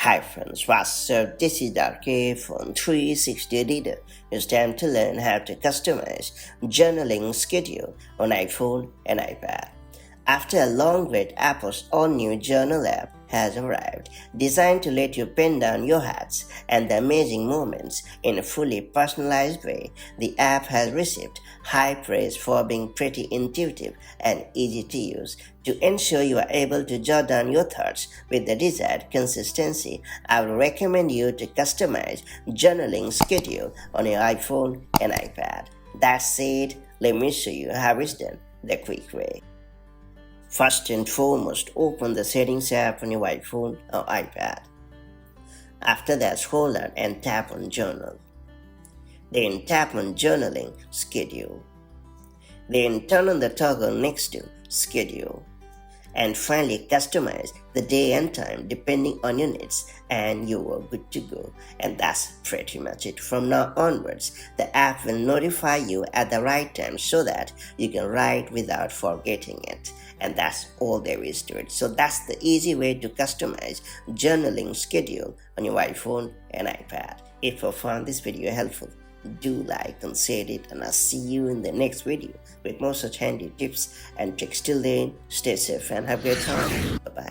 Hi friends, what's up? This is Dark from 360 Editor. It's time to learn how to customize journaling schedule on iPhone and iPad. After a long wait, Apple's all-new Journal app has arrived, designed to let you pen down your thoughts and the amazing moments in a fully personalized way. The app has received high praise for being pretty intuitive and easy to use. To ensure you are able to jot down your thoughts with the desired consistency, I would recommend you to customize journaling schedule on your iPhone and iPad. That said, let me show you how it's done the quick way. First and foremost, open the Settings app on your iPhone or iPad. After that, scroll down and tap on Journal. Then tap on Journaling Schedule. Then turn on the toggle next to Schedule. And finally, customize the day and time depending on your needs, and you are good to go. And that's pretty much it. From now onwards, the app will notify you at the right time so that you can write without forgetting it. And that's all there is to it. So that's the easy way to customize journaling schedule on your iPhone and iPad. If you found this video helpful, do like and share it, and I'll see you in the next video with more such handy tips and tricks. Till then, stay safe and have a great time. Bye bye.